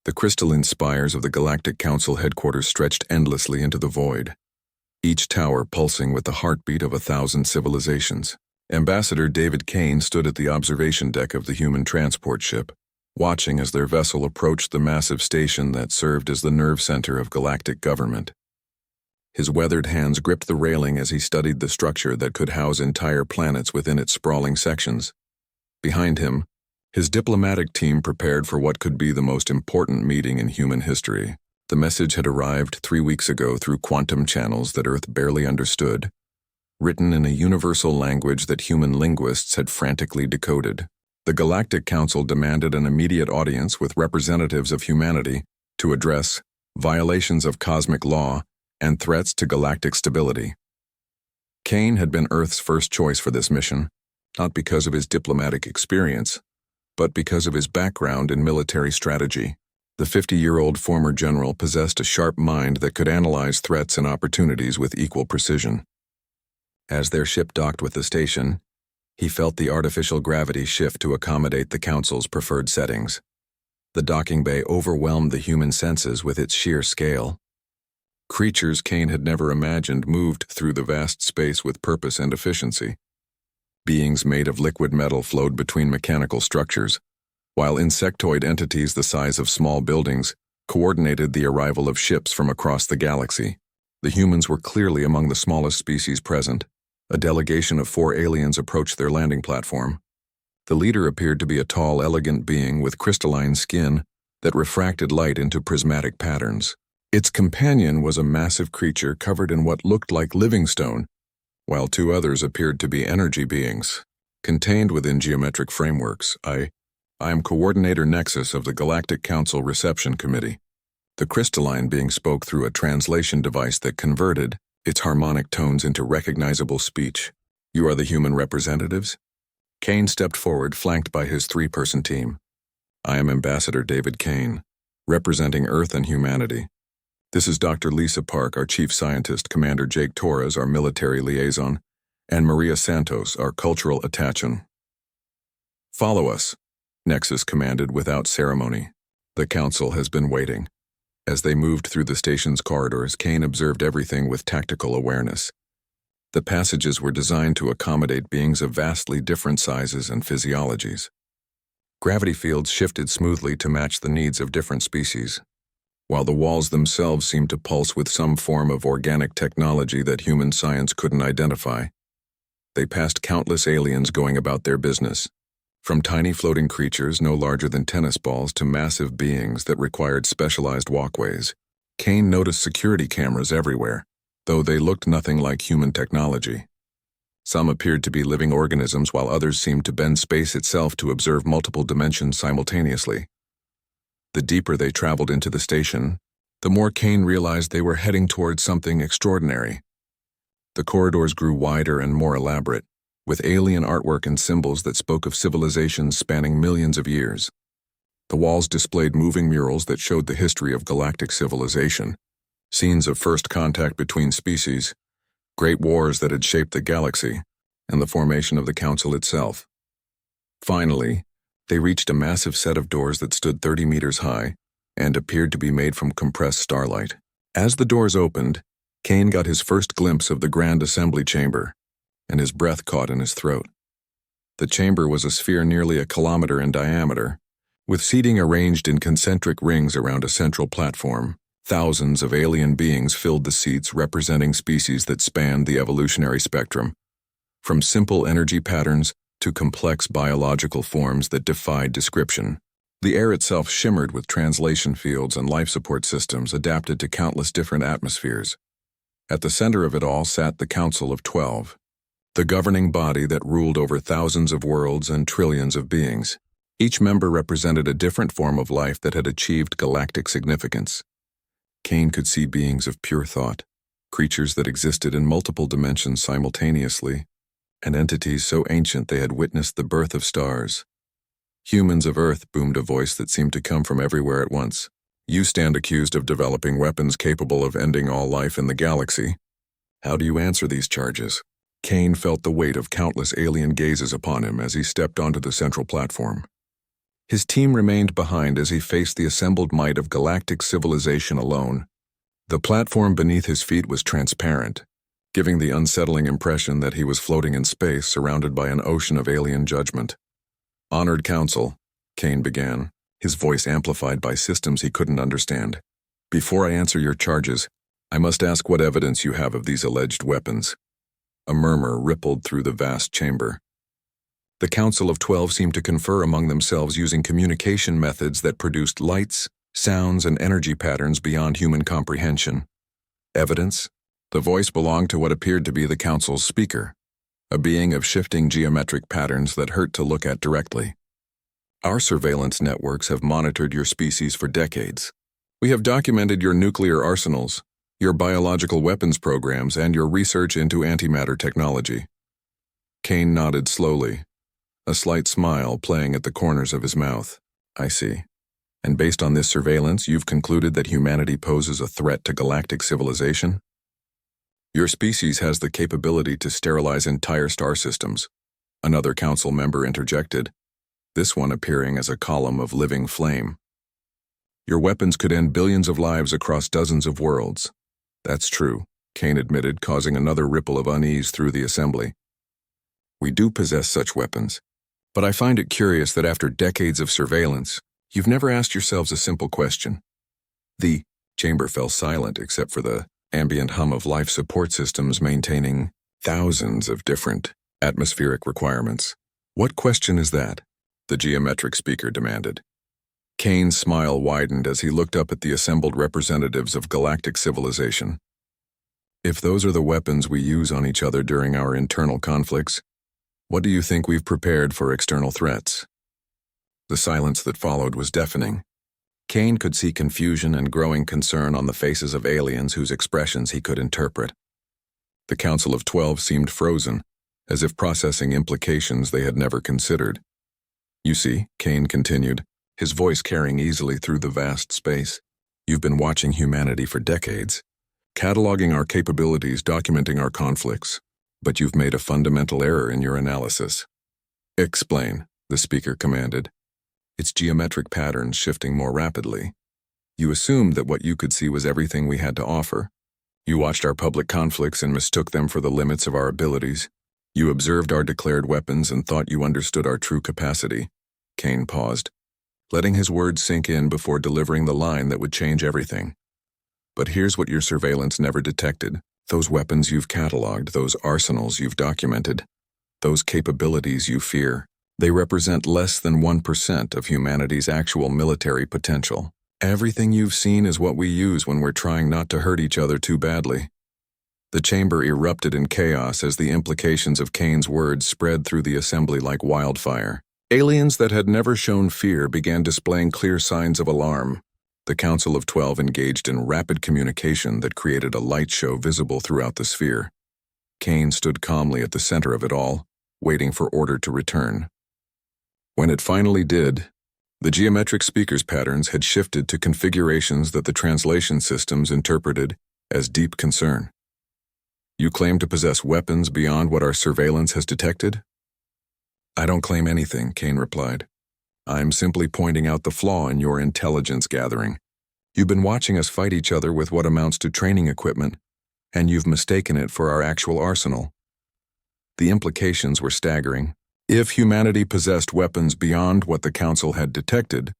The crystalline spires of the Galactic Council headquarters stretched endlessly into the void, each tower pulsing with the heartbeat of 1,000 civilizations. Ambassador David Kane stood at the observation deck of the human transport ship, watching as their vessel approached the massive station that served as the nerve center of galactic government. His weathered hands gripped the railing as he studied the structure that could house entire planets within its sprawling sections. Behind him, his diplomatic team prepared for what could be the most important meeting in human history. The message had arrived 3 weeks ago through quantum channels that Earth barely understood, written in a universal language that human linguists had frantically decoded. The Galactic Council demanded an immediate audience with representatives of humanity to address violations of cosmic law and threats to galactic stability. Kane had been Earth's first choice for this mission, not because of his diplomatic experience, but because of his background in military strategy. The 50-year-old former general possessed a sharp mind that could analyze threats and opportunities with equal precision. As their ship docked with the station, he felt the artificial gravity shift to accommodate the Council's preferred settings. The docking bay overwhelmed the human senses with its sheer scale. Creatures Kane had never imagined moved through the vast space with purpose and efficiency. Beings made of liquid metal flowed between mechanical structures, while insectoid entities the size of small buildings coordinated the arrival of ships from across the galaxy. The humans were clearly among the smallest species present. A delegation of 4 aliens approached their landing platform. The leader appeared to be a tall, elegant being with crystalline skin that refracted light into prismatic patterns. Its companion was a massive creature covered in what looked like living stone, while 2 others appeared to be energy beings, contained within geometric frameworks. I am Coordinator Nexus of the Galactic Council Reception Committee. The crystalline being spoke through a translation device that converted its harmonic tones into recognizable speech. You are the human representatives? Kane stepped forward, flanked by his 3-person team. I am Ambassador David Kane, representing Earth and humanity. This is Dr. Lisa Park, our chief scientist, Commander Jake Torres, our military liaison, and Maria Santos, our cultural attachant. Follow us, Nexus commanded without ceremony. The Council has been waiting. As they moved through the station's corridors, Kane observed everything with tactical awareness. The passages were designed to accommodate beings of vastly different sizes and physiologies. Gravity fields shifted smoothly to match the needs of different species, while the walls themselves seemed to pulse with some form of organic technology that human science couldn't identify. They passed countless aliens going about their business, from tiny floating creatures no larger than tennis balls to massive beings that required specialized walkways. Kane noticed security cameras everywhere, though they looked nothing like human technology. Some appeared to be living organisms, while others seemed to bend space itself to observe multiple dimensions simultaneously. The deeper they traveled into the station, the more Kane realized they were heading towards something extraordinary. The corridors grew wider and more elaborate, with alien artwork and symbols that spoke of civilizations spanning millions of years. The walls displayed moving murals that showed the history of galactic civilization, scenes of first contact between species, great wars that had shaped the galaxy, and the formation of the Council itself. Finally, they reached a massive set of doors that stood 30 meters high and appeared to be made from compressed starlight. As the doors opened, Kane got his first glimpse of the Grand Assembly Chamber, and his breath caught in his throat. The chamber was a sphere nearly 1 kilometer in diameter, with seating arranged in concentric rings around a central platform. Thousands of alien beings filled the seats, representing species that spanned the evolutionary spectrum, from simple energy patterns to complex biological forms that defied description. The air itself shimmered with translation fields and life support systems adapted to countless different atmospheres. At the center of it all sat the Council of 12, the governing body that ruled over thousands of worlds and trillions of beings. Each member represented a different form of life that had achieved galactic significance. Kane could see beings of pure thought, creatures that existed in multiple dimensions simultaneously, and entities so ancient they had witnessed the birth of stars. Humans of Earth, boomed a voice that seemed to come from everywhere at once. You stand accused of developing weapons capable of ending all life in the galaxy. How do you answer these charges? Kane felt the weight of countless alien gazes upon him as he stepped onto the central platform. His team remained behind as he faced the assembled might of galactic civilization alone. The platform beneath his feet was transparent, giving the unsettling impression that he was floating in space surrounded by an ocean of alien judgment. "Honored Council," Kane began, his voice amplified by systems he couldn't understand. "Before I answer your charges, I must ask what evidence you have of these alleged weapons." A murmur rippled through the vast chamber. The Council of 12 seemed to confer among themselves using communication methods that produced lights, sounds, and energy patterns beyond human comprehension. Evidence? The voice belonged to what appeared to be the Council's speaker, a being of shifting geometric patterns that hurt to look at directly. "Our surveillance networks have monitored your species for decades. We have documented your nuclear arsenals, your biological weapons programs, and your research into antimatter technology." Kane nodded slowly, a slight smile playing at the corners of his mouth. "I see. And based on this surveillance, you've concluded that humanity poses a threat to galactic civilization? Your species has the capability to sterilize entire star systems," another council member interjected, this one appearing as a column of living flame. "Your weapons could end billions of lives across dozens of worlds." "That's true," Kane admitted, causing another ripple of unease through the assembly. "We do possess such weapons, but I find it curious that after decades of surveillance, you've never asked yourselves a simple question." The chamber fell silent except for the ambient hum of life support systems maintaining thousands of different atmospheric requirements. "What question is that?" the geometric speaker demanded. Kane's smile widened as he looked up at the assembled representatives of galactic civilization. "If those are the weapons we use on each other during our internal conflicts, what do you think we've prepared for external threats?" The silence that followed was deafening. Kane could see confusion and growing concern on the faces of aliens whose expressions he could interpret. The Council of 12 seemed frozen, as if processing implications they had never considered. "You see," Kane continued, his voice carrying easily through the vast space, "you've been watching humanity for decades, cataloging our capabilities, documenting our conflicts, but you've made a fundamental error in your analysis." "Explain," the speaker commanded, its geometric patterns shifting more rapidly. "You assumed that what you could see was everything we had to offer. You watched our public conflicts and mistook them for the limits of our abilities. You observed our declared weapons and thought you understood our true capacity." Kane paused, letting his words sink in before delivering the line that would change everything. "But here's what your surveillance never detected. Those weapons you've cataloged, those arsenals you've documented, those capabilities you fear, they represent less than 1% of humanity's actual military potential. Everything you've seen is what we use when we're trying not to hurt each other too badly." The chamber erupted in chaos as the implications of Kane's words spread through the assembly like wildfire. Aliens that had never shown fear began displaying clear signs of alarm. The Council of 12 engaged in rapid communication that created a light show visible throughout the sphere. Kane stood calmly at the center of it all, waiting for order to return. When it finally did, the geometric speaker's patterns had shifted to configurations that the translation systems interpreted as deep concern. "You claim to possess weapons beyond what our surveillance has detected?" "I don't claim anything," Kane replied. "I'm simply pointing out the flaw in your intelligence gathering. You've been watching us fight each other with what amounts to training equipment, and you've mistaken it for our actual arsenal." The implications were staggering. If humanity possessed weapons beyond what the Council had detected,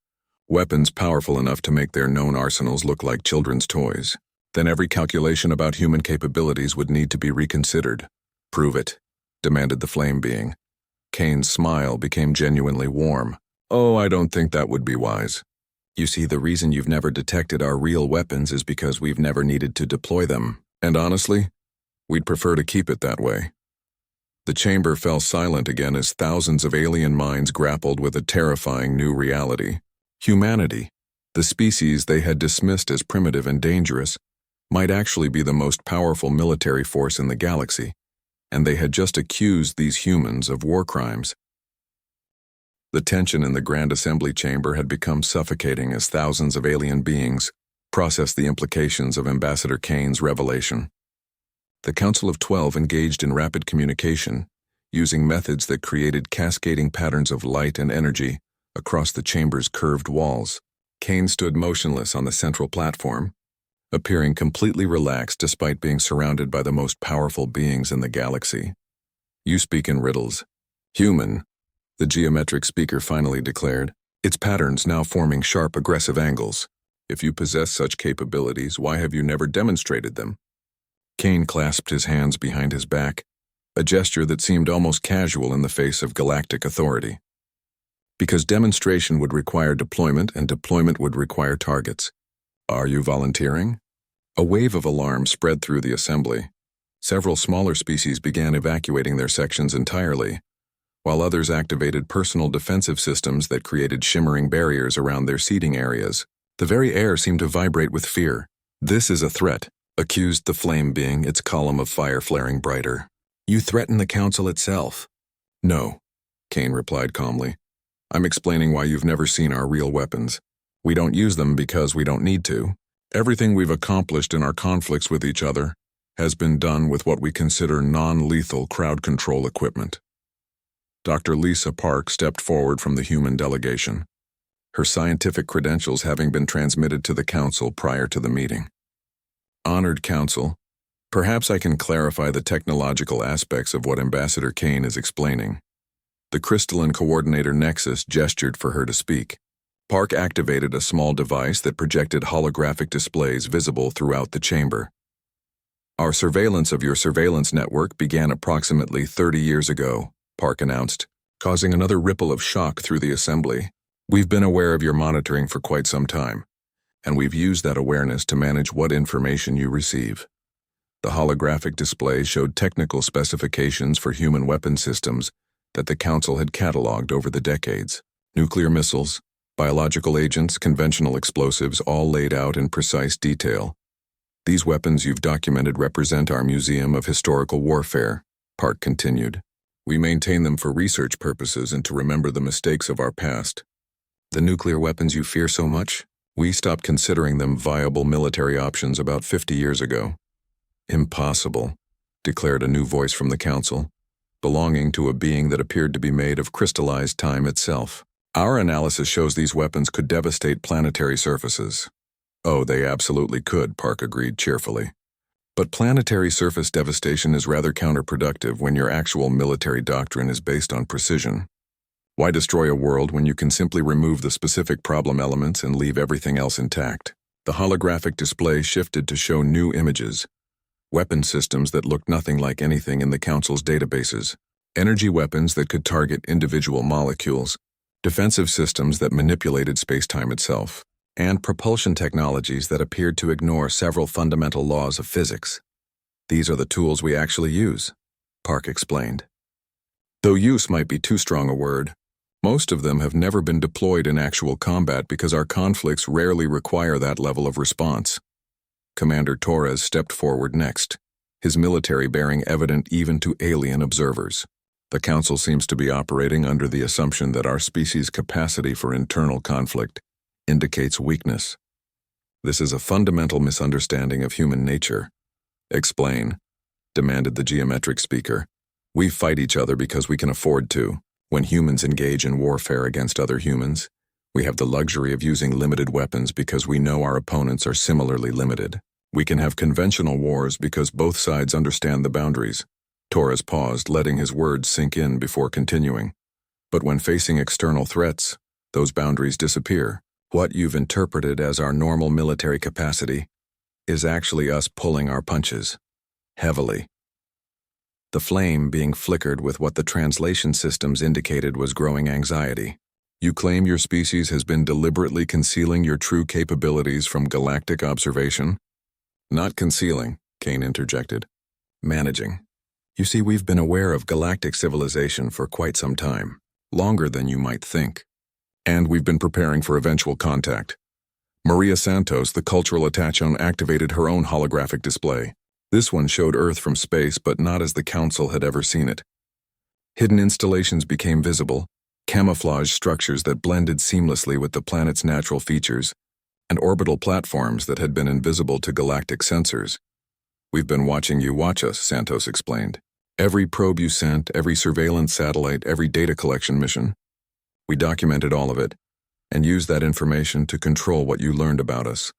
weapons powerful enough to make their known arsenals look like children's toys, then every calculation about human capabilities would need to be reconsidered. "Prove it," demanded the flame being. Kane's smile became genuinely warm. "Oh, I don't think that would be wise. You see, the reason you've never detected our real weapons is because we've never needed to deploy them, and honestly, we'd prefer to keep it that way." The chamber fell silent again as thousands of alien minds grappled with a terrifying new reality. Humanity, the species they had dismissed as primitive and dangerous, might actually be the most powerful military force in the galaxy, and they had just accused these humans of war crimes. The tension in the Grand Assembly chamber had become suffocating as thousands of alien beings processed the implications of Ambassador Kane's revelation. The Council of 12 engaged in rapid communication, using methods that created cascading patterns of light and energy across the chamber's curved walls. Kane stood motionless on the central platform, appearing completely relaxed despite being surrounded by the most powerful beings in the galaxy. "You speak in riddles. Human," the geometric speaker finally declared, its patterns now forming sharp, aggressive angles. "If you possess such capabilities, why have you never demonstrated them?" Kane clasped his hands behind his back, a gesture that seemed almost casual in the face of galactic authority. "Because demonstration would require deployment, and deployment would require targets. Are you volunteering?" A wave of alarm spread through the assembly. Several smaller species began evacuating their sections entirely, while others activated personal defensive systems that created shimmering barriers around their seating areas. The very air seemed to vibrate with fear. "This is a threat," accused the flame being, its column of fire flaring brighter. "You threaten the Council itself." "No," Kane replied calmly. "I'm explaining why you've never seen our real weapons. We don't use them because we don't need to. Everything we've accomplished in our conflicts with each other has been done with what we consider non-lethal crowd control equipment." Dr. Lisa Park stepped forward from the human delegation, her scientific credentials having been transmitted to the Council prior to the meeting. "Honored Council, perhaps I can clarify the technological aspects of what Ambassador Kane is explaining." The crystalline coordinator Nexus gestured for her to speak. Park activated a small device that projected holographic displays visible throughout the chamber. "Our surveillance of your surveillance network began approximately 30 years ago," Park announced, causing another ripple of shock through the assembly. "We've been aware of your monitoring for quite some time, and we've used that awareness to manage what information you receive." The holographic display showed technical specifications for human weapon systems that the Council had cataloged over the decades. Nuclear missiles, biological agents, conventional explosives, all laid out in precise detail. "These weapons you've documented represent our Museum of Historical Warfare," Park continued. "We maintain them for research purposes and to remember the mistakes of our past. The nuclear weapons you fear so much? We stopped considering them viable military options about 50 years ago." "Impossible," declared a new voice from the Council, belonging to a being that appeared to be made of crystallized time itself. "Our analysis shows these weapons could devastate planetary surfaces." "Oh, they absolutely could," Park agreed cheerfully. "But planetary surface devastation is rather counterproductive when your actual military doctrine is based on precision. Why destroy a world when you can simply remove the specific problem elements and leave everything else intact?" The holographic display shifted to show new images. Weapon systems that looked nothing like anything in the Council's databases. Energy weapons that could target individual molecules. Defensive systems that manipulated space-time itself. And propulsion technologies that appeared to ignore several fundamental laws of physics. "These are the tools we actually use," Park explained. "Though use might be too strong a word, most of them have never been deployed in actual combat because our conflicts rarely require that level of response." Commander Torres stepped forward next, his military bearing evident even to alien observers. "The Council seems to be operating under the assumption that our species' capacity for internal conflict indicates weakness. This is a fundamental misunderstanding of human nature." "Explain," demanded the geometric speaker. "We fight each other because we can afford to. When humans engage in warfare against other humans, we have the luxury of using limited weapons because we know our opponents are similarly limited. We can have conventional wars because both sides understand the boundaries." Torres paused, letting his words sink in before continuing. "But when facing external threats, those boundaries disappear. What you've interpreted as our normal military capacity is actually us pulling our punches. Heavily." The flame being flickered with what the translation systems indicated was growing anxiety. "You claim your species has been deliberately concealing your true capabilities from galactic observation?" "Not concealing," Kane interjected. "Managing. You see, we've been aware of galactic civilization for quite some time, longer than you might think. And we've been preparing for eventual contact." Maria Santos, the cultural attachant, activated her own holographic display. This one showed Earth from space, but not as the Council had ever seen it. Hidden installations became visible, camouflage structures that blended seamlessly with the planet's natural features, and orbital platforms that had been invisible to galactic sensors. "We've been watching you watch us," Santos explained. "Every probe you sent, every surveillance satellite, every data collection mission. We documented all of it, and used that information to control what you learned about us.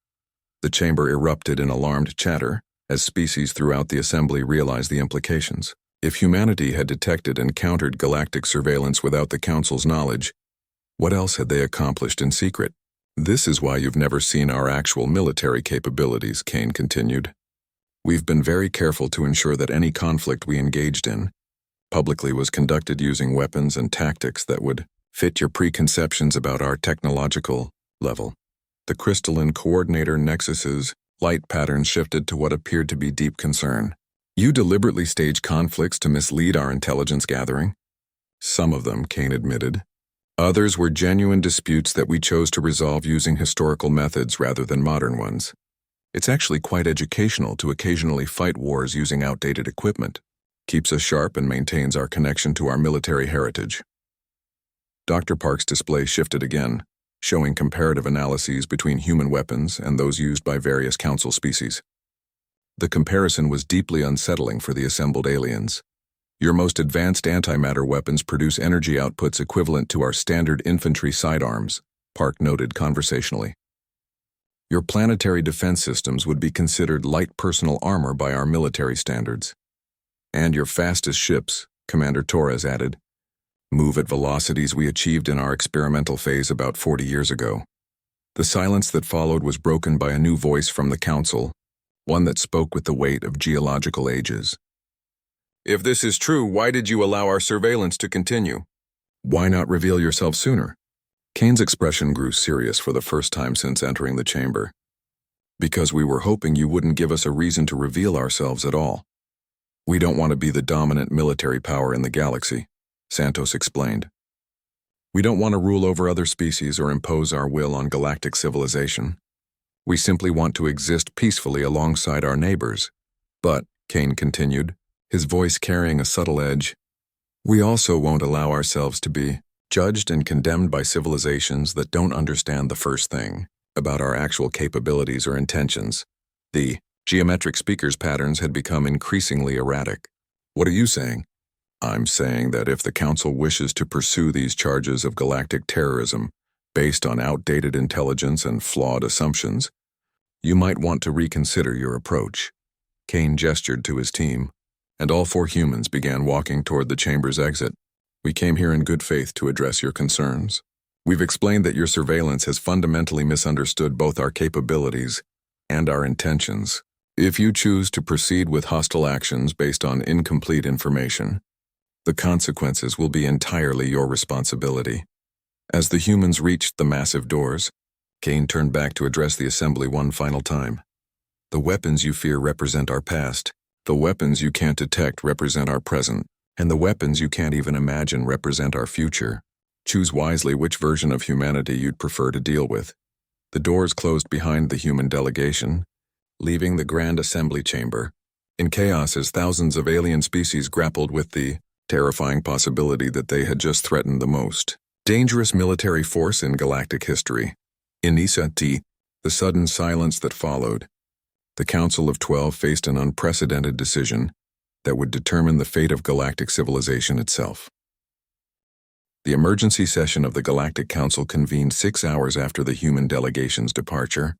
The chamber erupted in alarmed chatter as species throughout the assembly realized the implications. If humanity had detected and countered galactic surveillance without the Council's knowledge, what else had they accomplished in secret? This is why you've never seen our actual military capabilities, Kane continued. We've been very careful to ensure that any conflict we engaged in publicly was conducted using weapons and tactics that would fit your preconceptions about our technological level. The crystalline coordinator nexus's light patterns shifted to what appeared to be deep concern. You deliberately stage conflicts to mislead our intelligence gathering? Some of them, Kane admitted. Others were genuine disputes that we chose to resolve using historical methods rather than modern ones. It's actually quite educational to occasionally fight wars using outdated equipment. Keeps us sharp and maintains our connection to our military heritage. Dr. Park's display shifted again, showing comparative analyses between human weapons and those used by various Council species. The comparison was deeply unsettling for the assembled aliens. Your most advanced antimatter weapons produce energy outputs equivalent to our standard infantry sidearms, Park noted conversationally. Your planetary defense systems would be considered light personal armor by our military standards. And your fastest ships, Commander Torres added, move at velocities we achieved in our experimental phase about 40 years ago. The silence that followed was broken by a new voice from the Council, one that spoke with the weight of geological ages. If this is true, why did you allow our surveillance to continue? Why not reveal yourself sooner? Kane's expression grew serious for the first time since entering the chamber. Because we were hoping you wouldn't give us a reason to reveal ourselves at all. We don't want to be the dominant military power in the galaxy, Santos explained. We don't want to rule over other species or impose our will on galactic civilization. We simply want to exist peacefully alongside our neighbors. But, Kane continued, his voice carrying a subtle edge, we also won't allow ourselves to be judged and condemned by civilizations that don't understand the first thing about our actual capabilities or intentions. The geometric speaker's patterns had become increasingly erratic. What are you saying? I'm saying that if the Council wishes to pursue these charges of galactic terrorism based on outdated intelligence and flawed assumptions, you might want to reconsider your approach. Kane gestured to his team, and all 4 humans began walking toward the chamber's exit. We came here in good faith to address your concerns. We've explained that your surveillance has fundamentally misunderstood both our capabilities and our intentions. If you choose to proceed with hostile actions based on incomplete information, the consequences will be entirely your responsibility. As the humans reached the massive doors, Kane turned back to address the assembly one final time. The weapons you fear represent our past. The weapons you can't detect represent our present. And the weapons you can't even imagine represent our future. Choose wisely which version of humanity you'd prefer to deal with. The doors closed behind the human delegation, leaving the Grand Assembly Chamber in chaos as thousands of alien species grappled with the terrifying possibility that they had just threatened the most dangerous military force in galactic history. In Isati, the sudden silence that followed, the Council of 12 faced an unprecedented decision that would determine the fate of galactic civilization itself. The emergency session of the Galactic Council convened 6 hours after the human delegation's departure,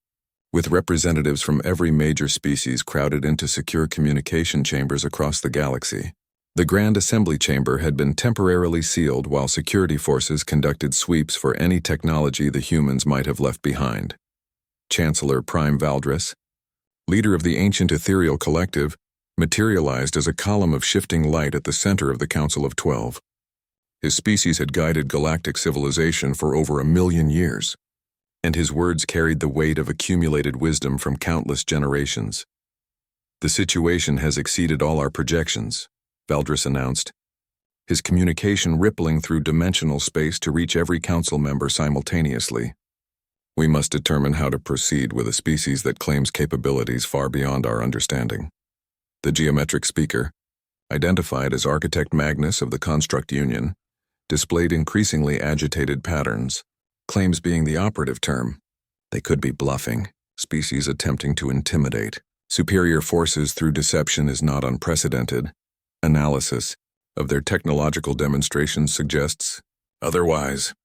with representatives from every major species crowded into secure communication chambers across the galaxy. The Grand Assembly Chamber had been temporarily sealed while security forces conducted sweeps for any technology the humans might have left behind. Chancellor Prime Valdris, leader of the ancient ethereal collective, materialized as a column of shifting light at the center of the Council of 12. His species had guided galactic civilization for over 1,000,000 years, and his words carried the weight of accumulated wisdom from countless generations. The situation has exceeded all our projections, Valdris announced, his communication rippling through dimensional space to reach every council member simultaneously. We must determine how to proceed with a species that claims capabilities far beyond our understanding. The geometric speaker, identified as Architect Magnus of the Construct Union, displayed increasingly agitated patterns, claims being the operative term. They could be bluffing, species attempting to intimidate. Superior forces through deception is not unprecedented. Analysis of their technological demonstrations suggests otherwise.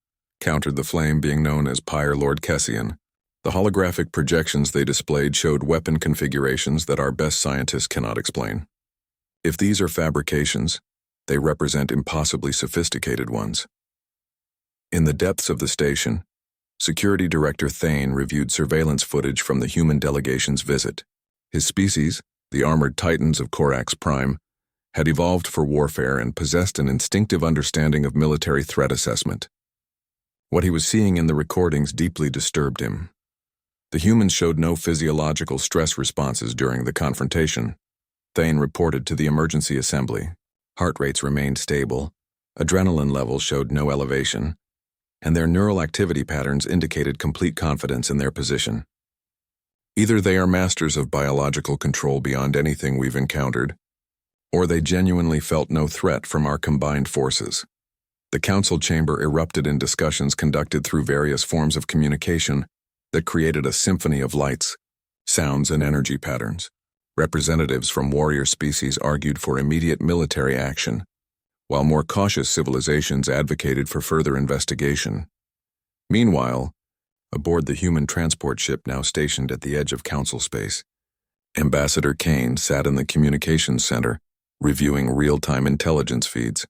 countered the flame, being known as Pyre Lord Kessian. The holographic projections they displayed showed weapon configurations that our best scientists cannot explain. If these are fabrications, they represent impossibly sophisticated ones. In the depths of the station, Security Director Thane reviewed surveillance footage from the human delegation's visit. His species, the armored titans of Corax Prime, had evolved for warfare and possessed an instinctive understanding of military threat assessment. What he was seeing in the recordings deeply disturbed him. The humans showed no physiological stress responses during the confrontation. Thane reported to the emergency assembly. Heart rates remained stable, adrenaline levels showed no elevation, and their neural activity patterns indicated complete confidence in their position. Either they are masters of biological control beyond anything we've encountered, or they genuinely felt no threat from our combined forces. The council chamber erupted in discussions conducted through various forms of communication that created a symphony of lights, sounds, and energy patterns. Representatives from warrior species argued for immediate military action, while more cautious civilizations advocated for further investigation. Meanwhile, aboard the human transport ship now stationed at the edge of council space, Ambassador Kane sat in the communications center, reviewing real-time intelligence feeds.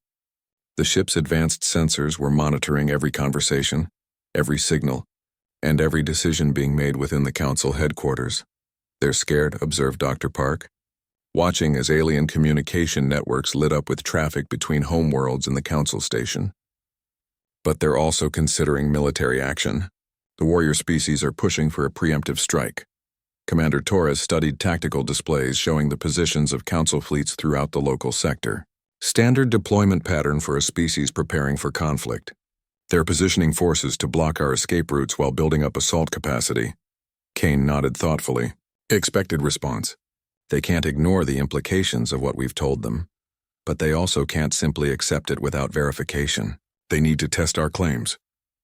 The ship's advanced sensors were monitoring every conversation, every signal, and every decision being made within the council headquarters. "They're scared," observed Dr. Park, watching as alien communication networks lit up with traffic between homeworlds and the council station. "But they're also considering military action. The warrior species are pushing for a preemptive strike." Commander Torres studied tactical displays showing the positions of council fleets throughout the local sector. Standard deployment pattern for a species preparing for conflict. They're positioning forces to block our escape routes while building up assault capacity. Kane nodded thoughtfully. Expected response. They can't ignore the implications of what we've told them, but they also can't simply accept it without verification. They need to test our claims.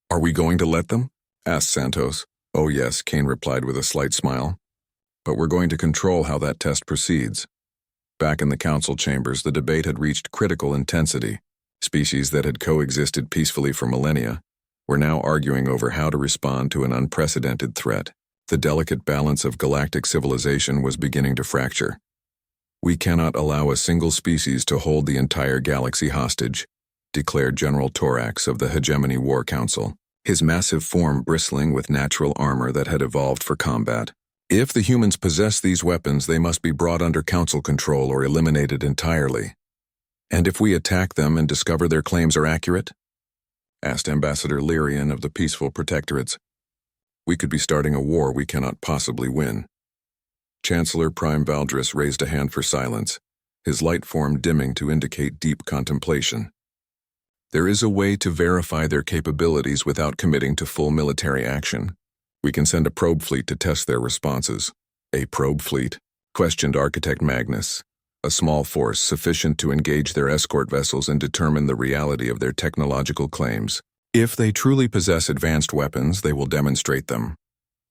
"Are we going to let them?" asked Santos. "Oh yes," Kane replied with a slight smile. "But we're going to control how that test proceeds." Back in the council chambers, the debate had reached critical intensity. Species that had coexisted peacefully for millennia were now arguing over how to respond to an unprecedented threat. The delicate balance of galactic civilization was beginning to fracture. "We cannot allow a single species to hold the entire galaxy hostage," declared General Torax of the Hegemony War Council, his massive form bristling with natural armor that had evolved for combat. "If the humans possess these weapons, they must be brought under council control or eliminated entirely." "And if we attack them and discover their claims are accurate?" asked Ambassador Lyrian of the Peaceful Protectorates. "We could be starting a war we cannot possibly win." Chancellor Prime Valdris raised a hand for silence, his light form dimming to indicate deep contemplation. "There is a way to verify their capabilities without committing to full military action. We can send a probe fleet to test their responses." "A probe fleet?" questioned Architect Magnus. "A small force sufficient to engage their escort vessels and determine the reality of their technological claims. If they truly possess advanced weapons, they will demonstrate them.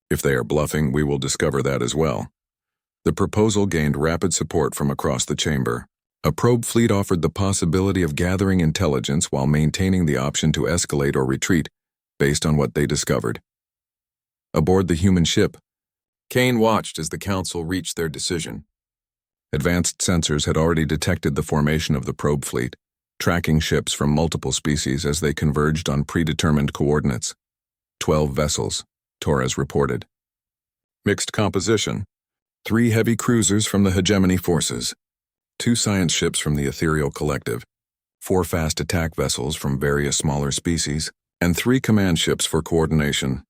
If they are bluffing, we will discover that as well." The proposal gained rapid support from across the chamber. A probe fleet offered the possibility of gathering intelligence while maintaining the option to escalate or retreat based on what they discovered. Aboard the human ship, Kane watched as the council reached their decision. Advanced sensors had already detected the formation of the probe fleet, tracking ships from multiple species as they converged on predetermined coordinates. 12 vessels, Torres reported. Mixed composition. 3 heavy cruisers from the Hegemony forces, 2 science ships from the Ethereal Collective, 4 fast attack vessels from various smaller species, and 3 command ships for coordination.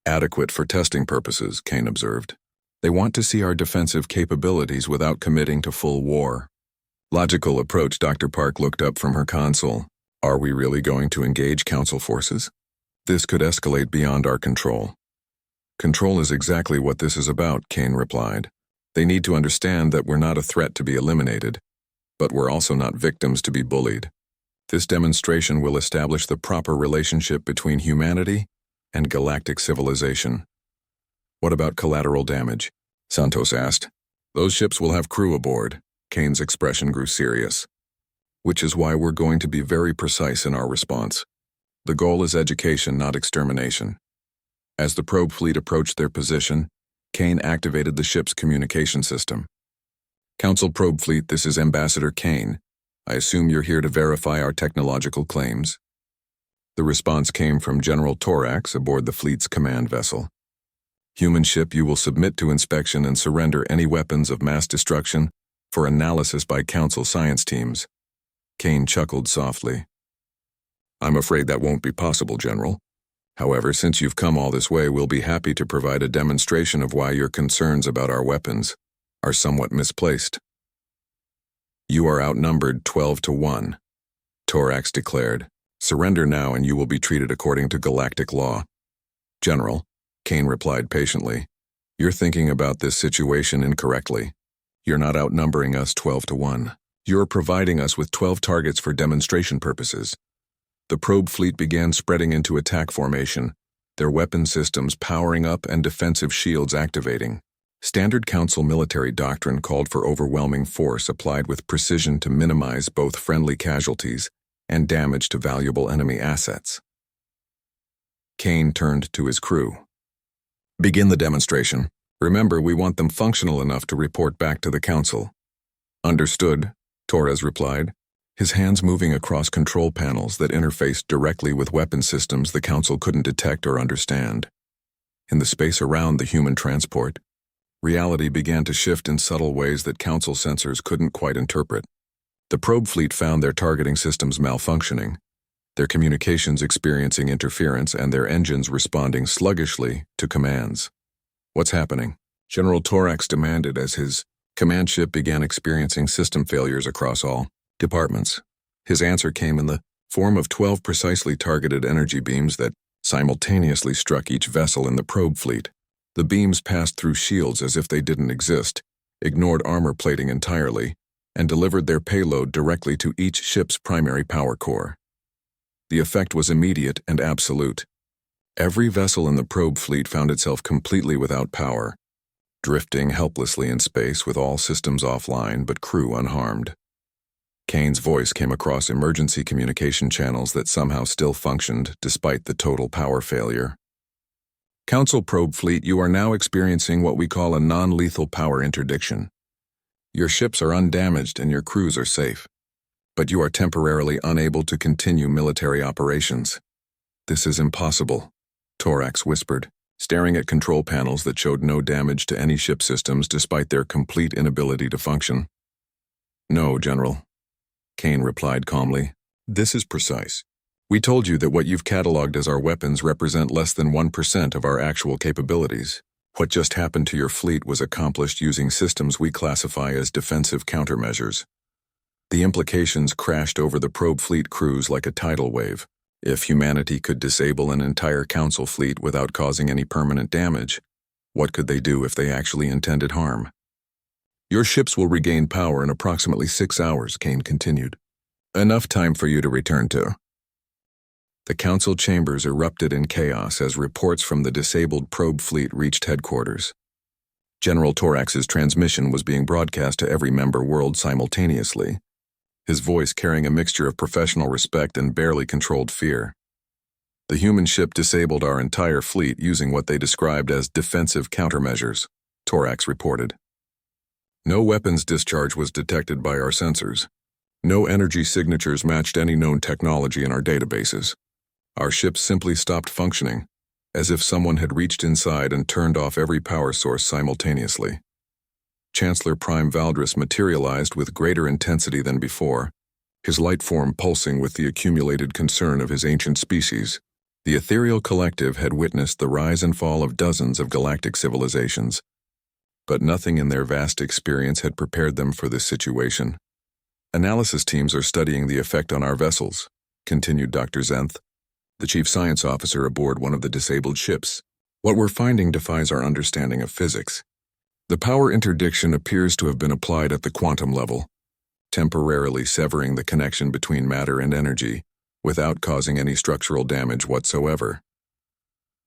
Adequate for testing purposes, Kane observed. They want to see our defensive capabilities without committing to full war. Logical approach. Dr. Park looked up from her console. Are we really going to engage Council forces? This could escalate beyond our control. Control is exactly what this is about, Kane replied. They need to understand that we're not a threat to be eliminated, but we're also not victims to be bullied. This demonstration will establish the proper relationship between humanity and galactic civilization. What about collateral damage? Santos asked. Those ships will have crew aboard. Kane's expression grew serious. Which is why we're going to be very precise in our response. The goal is education, not extermination. As the probe fleet approached their position, Kane activated the ship's communication system. Council Probe Fleet, this is Ambassador Kane. I assume you're here to verify our technological claims. The response came from General Torax aboard the fleet's command vessel. Human ship, you will submit to inspection and surrender any weapons of mass destruction for analysis by Council science teams. Kane chuckled softly. I'm afraid that won't be possible, General. However, since you've come all this way, we'll be happy to provide a demonstration of why your concerns about our weapons are somewhat misplaced. You are outnumbered 12-1, Torax declared. Surrender now and you will be treated according to galactic law. General, Kane replied patiently, you're thinking about this situation incorrectly. You're not outnumbering us 12-1. You're providing us with 12 targets for demonstration purposes. The probe fleet began spreading into attack formation, their weapon systems powering up and defensive shields activating. Standard Council military doctrine called for overwhelming force applied with precision to minimize both friendly casualties and damage to valuable enemy assets. Kane turned to his crew. Begin the demonstration. Remember, we want them functional enough to report back to the Council. Understood, Torres replied, his hands moving across control panels that interfaced directly with weapon systems the Council couldn't detect or understand. In the space around the human transport, reality began to shift in subtle ways that Council sensors couldn't quite interpret. The probe fleet found their targeting systems malfunctioning, their communications experiencing interference, and their engines responding sluggishly to commands. What's happening? General Torax demanded as his command ship began experiencing system failures across all departments. His answer came in the form of 12 precisely targeted energy beams that simultaneously struck each vessel in the probe fleet. The beams passed through shields as if they didn't exist, ignored armor plating entirely, and delivered their payload directly to each ship's primary power core. The effect was immediate and absolute. Every vessel in the probe fleet found itself completely without power, drifting helplessly in space with all systems offline but crew unharmed. Kane's voice came across emergency communication channels that somehow still functioned despite the total power failure. Council Probe Fleet, you are now experiencing what we call a non-lethal power interdiction. Your ships are undamaged and your crews are safe, but you are temporarily unable to continue military operations. This is impossible, Torax whispered, staring at control panels that showed no damage to any ship systems despite their complete inability to function. No, General, Kane replied calmly. This is precise. We told you that what you've cataloged as our weapons represent less than 1% of our actual capabilities. What just happened to your fleet was accomplished using systems we classify as defensive countermeasures. The implications crashed over the probe fleet crews like a tidal wave. If humanity could disable an entire Council fleet without causing any permanent damage, what could they do if they actually intended harm? Your ships will regain power in approximately 6 hours, Kane continued. Enough time for you to return to. The Council chambers erupted in chaos as reports from the disabled probe fleet reached headquarters. General Torax's transmission was being broadcast to every member world simultaneously, his voice carrying a mixture of professional respect and barely controlled fear. The human ship disabled our entire fleet using what they described as defensive countermeasures, Torax reported. No weapons discharge was detected by our sensors. No energy signatures matched any known technology in our databases. Our ship simply stopped functioning, as if someone had reached inside and turned off every power source simultaneously. Chancellor Prime Valdris materialized with greater intensity than before, his light form pulsing with the accumulated concern of his ancient species. The ethereal collective had witnessed the rise and fall of dozens of galactic civilizations, but nothing in their vast experience had prepared them for this situation. Analysis teams are studying the effect on our vessels, continued Dr. Zenth, the chief science officer aboard one of the disabled ships. What we're finding defies our understanding of physics. The power interdiction appears to have been applied at the quantum level, temporarily severing the connection between matter and energy, without causing any structural damage whatsoever.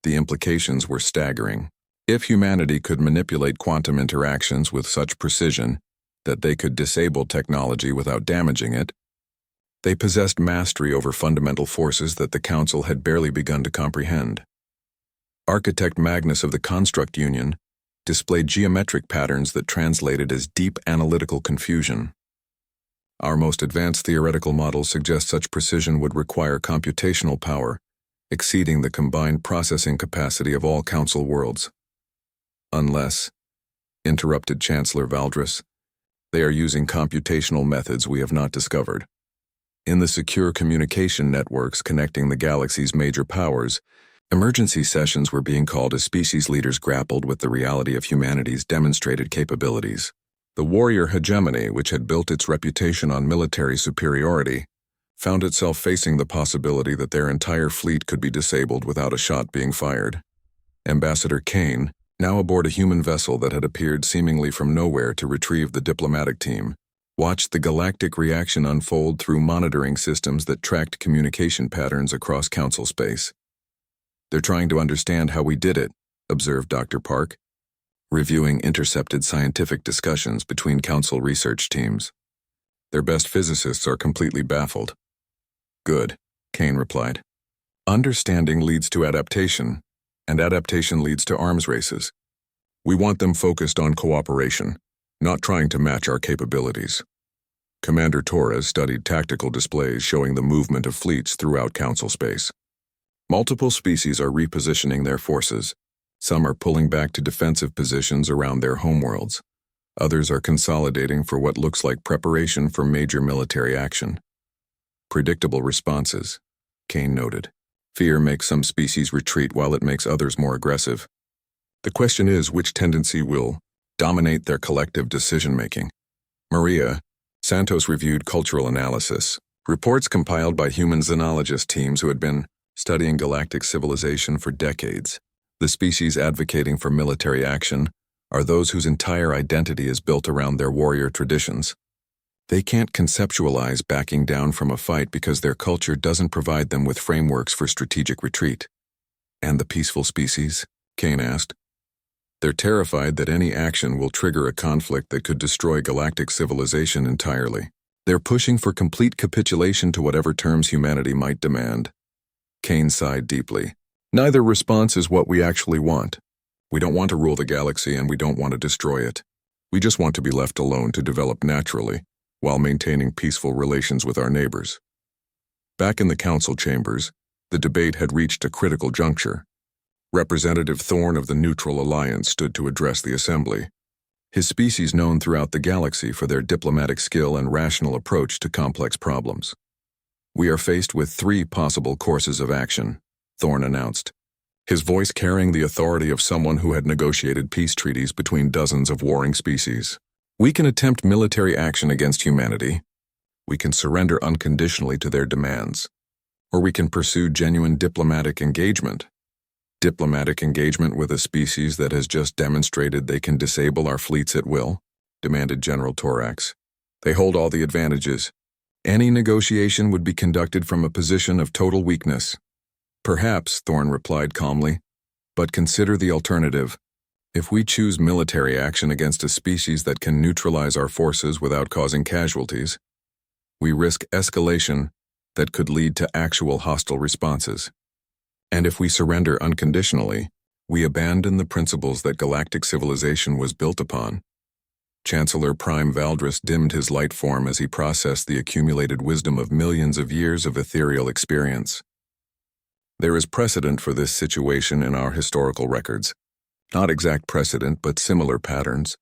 The implications were staggering. If humanity could manipulate quantum interactions with such precision that they could disable technology without damaging it, They possessed mastery over fundamental forces that the Council had barely begun to comprehend. Architect Magnus of the Construct Union displayed geometric patterns that translated as deep analytical confusion. Our most advanced theoretical models suggest such precision would require computational power, exceeding the combined processing capacity of all Council worlds. Unless, interrupted Chancellor Valdris, they are using computational methods we have not discovered. In the secure communication networks connecting the galaxy's major powers, emergency sessions were being called as species leaders grappled with the reality of humanity's demonstrated capabilities. The warrior hegemony, which had built its reputation on military superiority, found itself facing the possibility that their entire fleet could be disabled without a shot being fired. Ambassador Kane, now aboard a human vessel that had appeared seemingly from nowhere to retrieve the diplomatic team, watched the galactic reaction unfold through monitoring systems that tracked communication patterns across Council space. "They're trying to understand how we did it," observed Dr. Park, reviewing intercepted scientific discussions between Council research teams. "Their best physicists are completely baffled." "Good," Kane replied. "Understanding leads to adaptation, and adaptation leads to arms races. We want them focused on cooperation, not trying to match our capabilities." Commander Torres studied tactical displays showing the movement of fleets throughout Council space. Multiple species are repositioning their forces. Some are pulling back to defensive positions around their homeworlds. Others are consolidating for what looks like preparation for major military action. "Predictable responses," Kane noted. "Fear makes some species retreat while it makes others more aggressive. The question is which tendency will dominate their collective decision-making." Maria, Santos reviewed cultural analysis, reports compiled by human xenologist teams who had been studying galactic civilization for decades. The species advocating for military action are those whose entire identity is built around their warrior traditions. They can't conceptualize backing down from a fight because their culture doesn't provide them with frameworks for strategic retreat. "And the peaceful species?" Kane asked. "They're terrified that any action will trigger a conflict that could destroy galactic civilization entirely. They're pushing for complete capitulation to whatever terms humanity might demand." Kane sighed deeply. "Neither response is what we actually want. We don't want to rule the galaxy and we don't want to destroy it. We just want to be left alone to develop naturally, while maintaining peaceful relations with our neighbors." Back in the Council chambers, the debate had reached a critical juncture. Representative Thorne of the Neutral Alliance stood to address the assembly. His species known throughout the galaxy for their diplomatic skill and rational approach to complex problems. "We are faced with 3 possible courses of action," Thorne announced, his voice carrying the authority of someone who had negotiated peace treaties between dozens of warring species. "We can attempt military action against humanity. We can surrender unconditionally to their demands. Or we can pursue genuine diplomatic engagement. Diplomatic engagement with a species that has just demonstrated they can disable our fleets at will?" demanded General Torax. "They hold all the advantages. Any negotiation would be conducted from a position of total weakness." "Perhaps," Thorne replied calmly, "but consider the alternative. If we choose military action against a species that can neutralize our forces without causing casualties, we risk escalation that could lead to actual hostile responses. And if we surrender unconditionally, we abandon the principles that galactic civilization was built upon." Chancellor Prime Valdris dimmed his light form as he processed the accumulated wisdom of millions of years of ethereal experience. "There is precedent for this situation in our historical records. Not exact precedent, but similar patterns."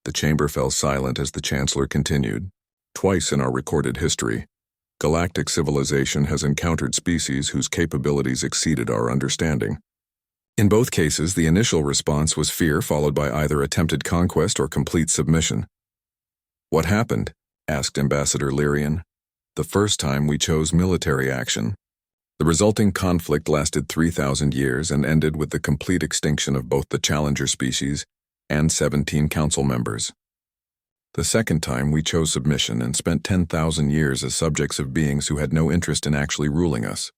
The chamber fell silent as the Chancellor continued. "Twice in our recorded history, galactic civilization has encountered species whose capabilities exceeded our understanding. In both cases, the initial response was fear followed by either attempted conquest or complete submission." "What happened?" asked Ambassador Lyrian. "The first time we chose military action. The resulting conflict lasted 3,000 years and ended with the complete extinction of both the challenger species and 17 council members. The second time we chose submission and spent 10,000 years as subjects of beings who had no interest in actually ruling us."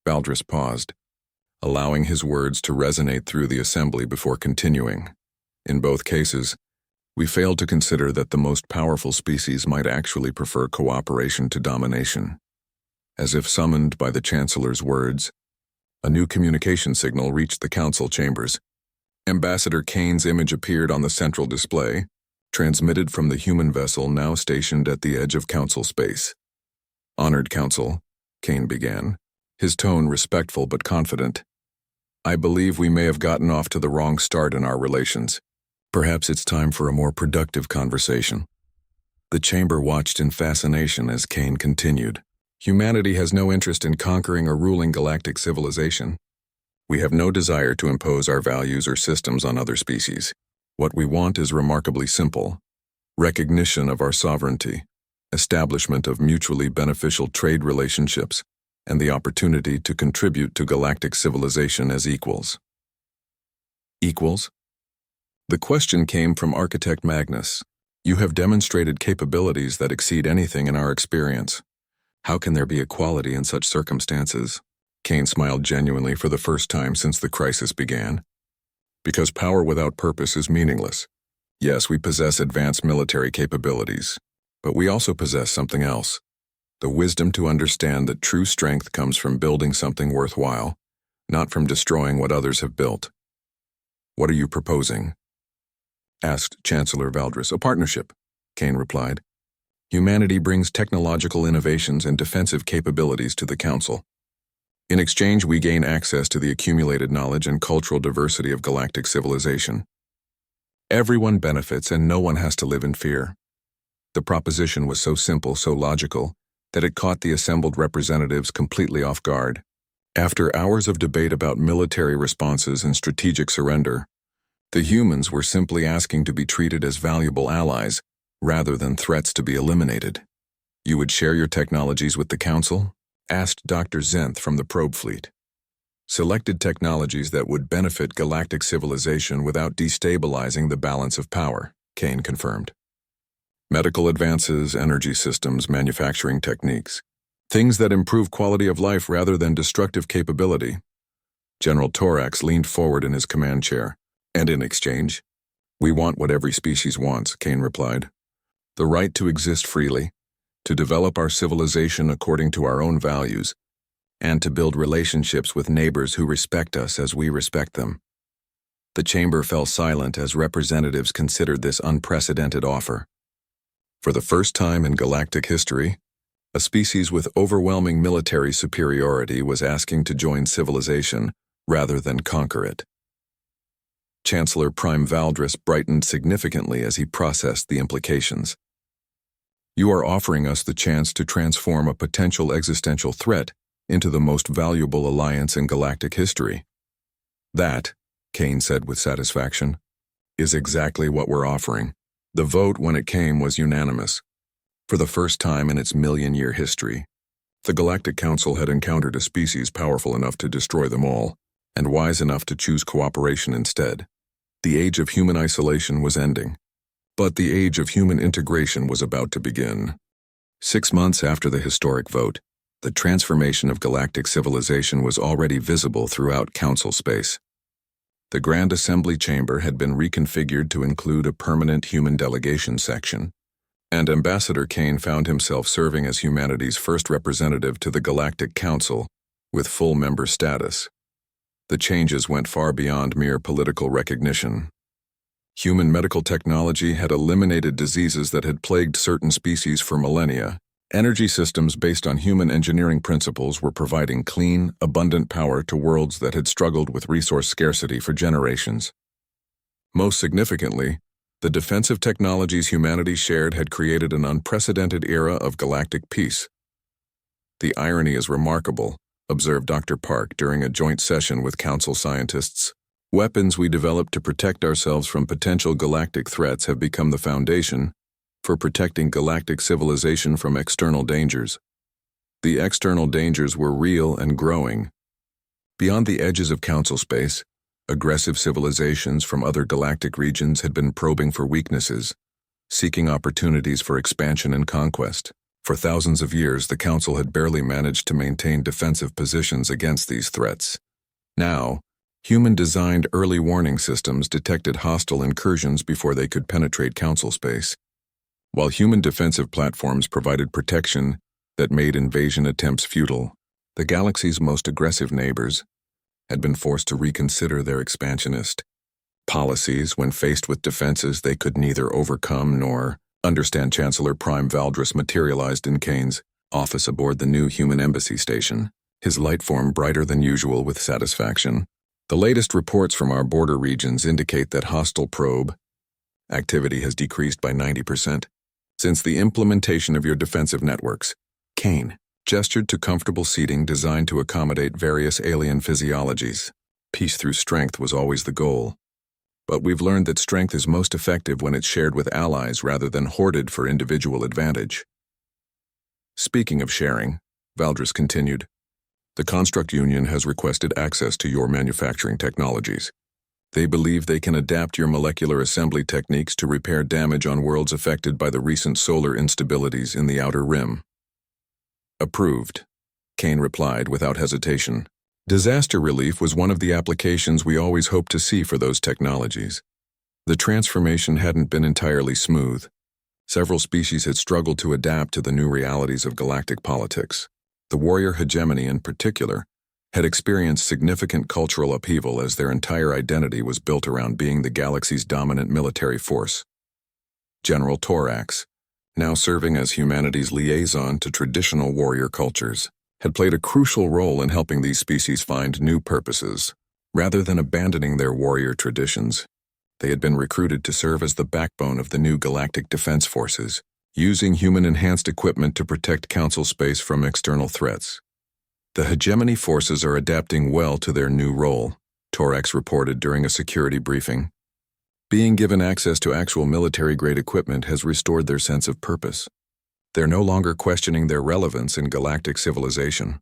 Valdris paused, allowing his words to resonate through the assembly before continuing. "In both cases, We failed to consider that the most powerful species might actually prefer cooperation to domination. As if summoned by the Chancellor's words, a new communication signal reached the council chambers. Ambassador Kane's image appeared on the central display, transmitted from the human vessel now stationed at the edge of council space. "Honored Council," Kane began, his tone respectful but confident. "I believe we may have gotten off to the wrong start in our relations. Perhaps it's time for a more productive conversation." The chamber watched in fascination as Kane continued. "Humanity has no interest in conquering or ruling galactic civilization. We have no desire to impose our values or systems on other species. What we want is remarkably simple: recognition of our sovereignty, establishment of mutually beneficial trade relationships, and the opportunity to contribute to galactic civilization as equals." Equals? The question came from Architect Magnus. "You have demonstrated capabilities that exceed anything in our experience. How can there be equality in such circumstances?" Kane smiled genuinely for the first time since the crisis began. "Because power without purpose is meaningless. Yes, we possess advanced military capabilities, but we also possess something else: the wisdom to understand that true strength comes from building something worthwhile, not from destroying what others have built." "What are you proposing?" asked Chancellor Valdris. "A partnership," Kane replied. "Humanity brings technological innovations and defensive capabilities to the Council. In exchange, we gain access to the accumulated knowledge and cultural diversity of galactic civilization. Everyone benefits and no one has to live in fear." The proposition was so simple, so logical, that it caught the assembled representatives completely off guard. After hours of debate about military responses and strategic surrender, the humans were simply asking to be treated as valuable allies, rather than threats to be eliminated. "You would share your technologies with the Council?" asked Dr. Zenth from the probe fleet. "Selected technologies that would benefit galactic civilization without destabilizing the balance of power," Kane confirmed. "Medical advances, energy systems, manufacturing techniques. Things that improve quality of life rather than destructive capability." General Torax leaned forward in his command chair. "And in exchange?" "We want what every species wants," Kane replied. "The right to exist freely, to develop our civilization according to our own values, and to build relationships with neighbors who respect us as we respect them." The chamber fell silent as representatives considered this unprecedented offer. For the first time in galactic history, a species with overwhelming military superiority was asking to join civilization rather than conquer it. Chancellor Prime Valdris brightened significantly as he processed the implications. "You are offering us the chance to transform a potential existential threat into the most valuable alliance in galactic history." "That," Kane said with satisfaction, "is exactly what we're offering." The vote, when it came, was unanimous. For the first time in its million-year history, the Galactic Council had encountered a species powerful enough to destroy them all, and wise enough to choose cooperation instead. The age of human isolation was ending, but the age of human integration was about to begin. 6 months after the historic vote, the transformation of galactic civilization was already visible throughout Council space. The Grand Assembly Chamber had been reconfigured to include a permanent human delegation section, and Ambassador Kane found himself serving as humanity's first representative to the Galactic Council with full member status. The changes went far beyond mere political recognition. Human medical technology had eliminated diseases that had plagued certain species for millennia. Energy systems based on human engineering principles were providing clean, abundant power to worlds that had struggled with resource scarcity for generations. Most significantly, the defensive technologies humanity shared had created an unprecedented era of galactic peace. "The irony is remarkable," observed Dr. Park during a joint session with Council scientists. "Weapons we developed to protect ourselves from potential galactic threats have become the foundation for protecting galactic civilization from external dangers. The external dangers were real and growing. Beyond the edges of Council space, aggressive civilizations from other galactic regions had been probing for weaknesses, seeking opportunities for expansion and conquest. For thousands of years, the Council had barely managed to maintain defensive positions against these threats. Now, Human-designed early warning systems detected hostile incursions before they could penetrate Council space, while human defensive platforms provided protection that made invasion attempts futile. The galaxy's most aggressive neighbors had been forced to reconsider their expansionist policies when faced with defenses they could neither overcome nor understand. Chancellor Prime Valdris materialized in Kane's office aboard the new human embassy station, his light form brighter than usual with satisfaction. The latest reports from our border regions indicate that hostile probe activity has decreased by 90% since the implementation of your defensive networks. Kane gestured to comfortable seating designed to accommodate various alien physiologies. Peace through strength was always the goal, but we've learned that strength is most effective when it's shared with allies rather than hoarded for individual advantage. Speaking of sharing, Valdris continued, the Construct Union has requested access to your manufacturing technologies. They believe they can adapt your molecular assembly techniques to repair damage on worlds affected by the recent solar instabilities in the Outer Rim. Approved, Kane replied without hesitation. Disaster relief was one of the applications we always hoped to see for those technologies. The transformation hadn't been entirely smooth. Several species had struggled to adapt to the new realities of galactic politics. The warrior hegemony in particular had experienced significant cultural upheaval as their entire identity was built around being the galaxy's dominant military force. General Torax, now serving as humanity's liaison to traditional warrior cultures, had played a crucial role in helping these species find new purposes. Rather than abandoning their warrior traditions, they had been recruited to serve as the backbone of the new galactic defense forces, using human-enhanced equipment to protect Council space from external threats. The hegemony forces are adapting well to their new role, Torax reported during a security briefing. Being given access to actual military-grade equipment has restored their sense of purpose. They're no longer questioning their relevance in galactic civilization.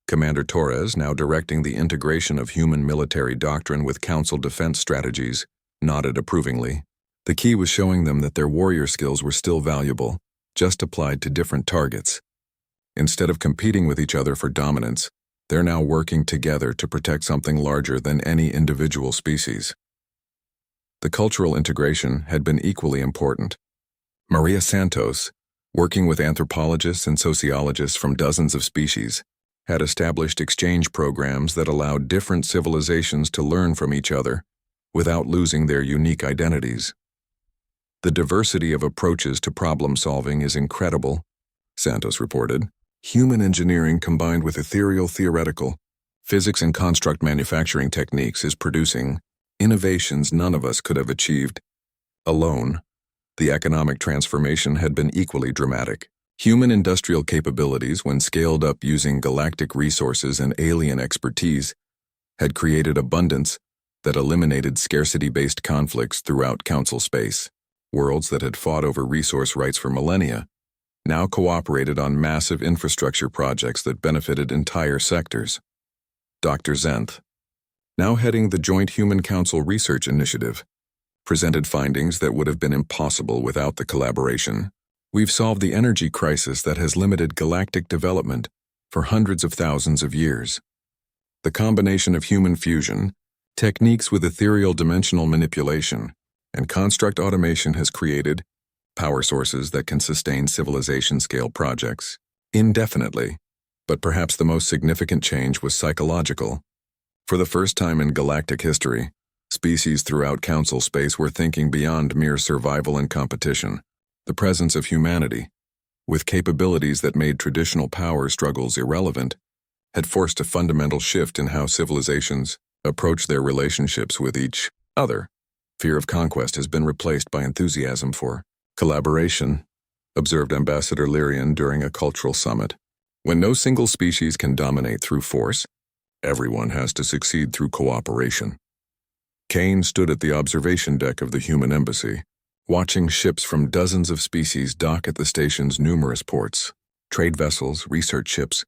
Commander Torres, now directing the integration of human military doctrine with Council defense strategies, nodded approvingly. The key was showing them that their warrior skills were still valuable, just applied to different targets. Instead of competing with each other for dominance, they're now working together to protect something larger than any individual species. The cultural integration had been equally important. Maria Santos, working with anthropologists and sociologists from dozens of species, had established exchange programs that allowed different civilizations to learn from each other without losing their unique identities. The diversity of approaches to problem-solving is incredible, Santos reported. Human engineering combined with ethereal theoretical, physics and construct manufacturing techniques is producing innovations none of us could have achieved alone. The economic transformation had been equally dramatic. Human industrial capabilities, when scaled up using galactic resources and alien expertise, had created abundance that eliminated scarcity-based conflicts throughout Council space. Worlds that had fought over resource rights for millennia now cooperated on massive infrastructure projects that benefited entire sectors. Dr. Zenth, now heading the Joint Human Council Research Initiative, presented findings that would have been impossible without the collaboration. We've solved the energy crisis that has limited galactic development for hundreds of thousands of years. The combination of human fusion, techniques with ethereal dimensional manipulation, and construct automation has created power sources that can sustain civilization-scale projects indefinitely. But perhaps the most significant change was psychological. For the first time in galactic history, species throughout Council space were thinking beyond mere survival and competition. The presence of humanity, with capabilities that made traditional power struggles irrelevant, had forced a fundamental shift in how civilizations approach their relationships with each other. Fear of conquest has been replaced by enthusiasm for collaboration, observed Ambassador Lyrian during a cultural summit. When no single species can dominate through force, everyone has to succeed through cooperation. Kane stood at the observation deck of the human embassy, watching ships from dozens of species dock at the station's numerous ports. Trade vessels, research ships,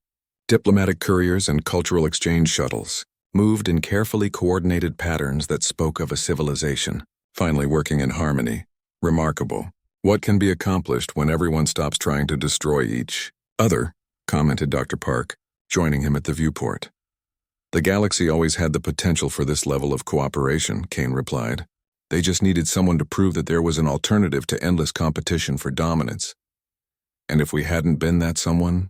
diplomatic couriers, and cultural exchange shuttles moved in carefully coordinated patterns that spoke of a civilization, finally working in harmony. Remarkable. What can be accomplished when everyone stops trying to destroy each other, commented Dr. Park, joining him at the viewport. The galaxy always had the potential for this level of cooperation, Kane replied. They just needed someone to prove that there was an alternative to endless competition for dominance. And if we hadn't been that someone?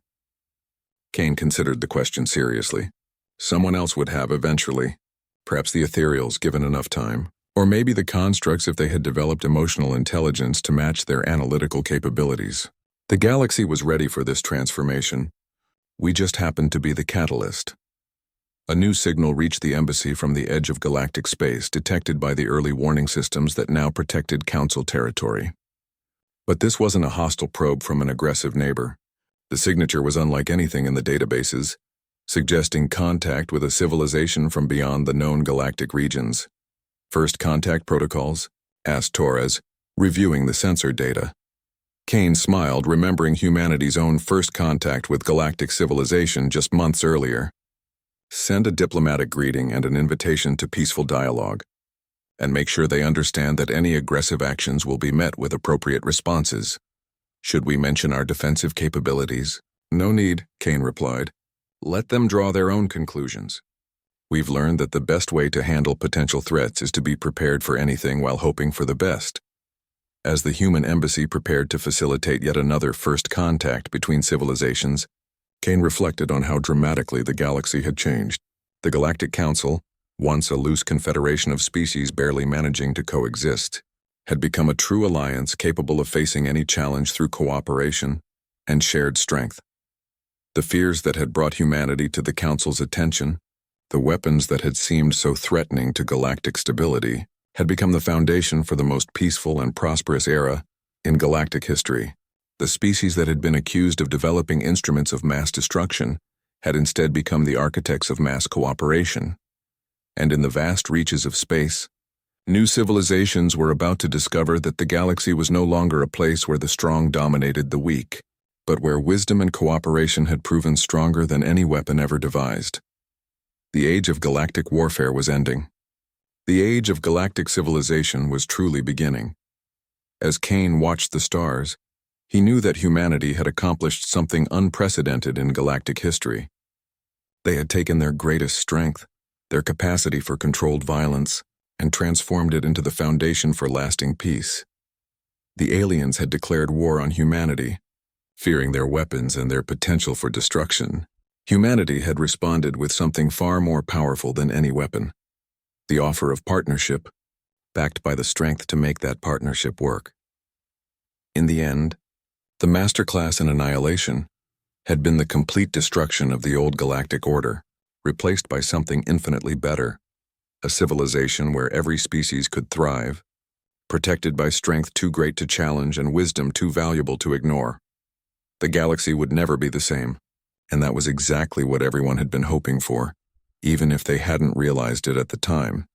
Kane considered the question seriously. Someone else would have eventually. Perhaps the ethereals, given enough time. Or maybe the constructs if they had developed emotional intelligence to match their analytical capabilities. The galaxy was ready for this transformation. We just happened to be the catalyst. A new signal reached the embassy from the edge of galactic space, detected by the early warning systems that now protected Council territory. But this wasn't a hostile probe from an aggressive neighbor. The signature was unlike anything in the databases, suggesting contact with a civilization from beyond the known galactic regions. First contact protocols? Asked Torres, reviewing the sensor data. Kane smiled, remembering humanity's own first contact with galactic civilization just months earlier. Send a diplomatic greeting and an invitation to peaceful dialogue, and make sure they understand that any aggressive actions will be met with appropriate responses. Should we mention our defensive capabilities? No need, Kane replied. Let them draw their own conclusions. We've learned that the best way to handle potential threats is to be prepared for anything while hoping for the best. As the human embassy prepared to facilitate yet another first contact between civilizations, Kane reflected on how dramatically the galaxy had changed. The Galactic Council, once a loose confederation of species barely managing to coexist, had become a true alliance capable of facing any challenge through cooperation and shared strength. The fears that had brought humanity to the Council's attention, the weapons that had seemed so threatening to galactic stability, had become the foundation for the most peaceful and prosperous era in galactic history. The species that had been accused of developing instruments of mass destruction had instead become the architects of mass cooperation. And in the vast reaches of space, new civilizations were about to discover that the galaxy was no longer a place where the strong dominated the weak, but where wisdom and cooperation had proven stronger than any weapon ever devised. The age of galactic warfare was ending. The age of galactic civilization was truly beginning. As Kane watched the stars, he knew that humanity had accomplished something unprecedented in galactic history. They had taken their greatest strength, their capacity for controlled violence, and transformed it into the foundation for lasting peace. The aliens had declared war on humanity, fearing their weapons and their potential for destruction. Humanity had responded with something far more powerful than any weapon: the offer of partnership, backed by the strength to make that partnership work. In the end, the Masterclass Annihilation had been the complete destruction of the old galactic order, replaced by something infinitely better, a civilization where every species could thrive, protected by strength too great to challenge and wisdom too valuable to ignore. The galaxy would never be the same, and that was exactly what everyone had been hoping for, even if they hadn't realized it at the time.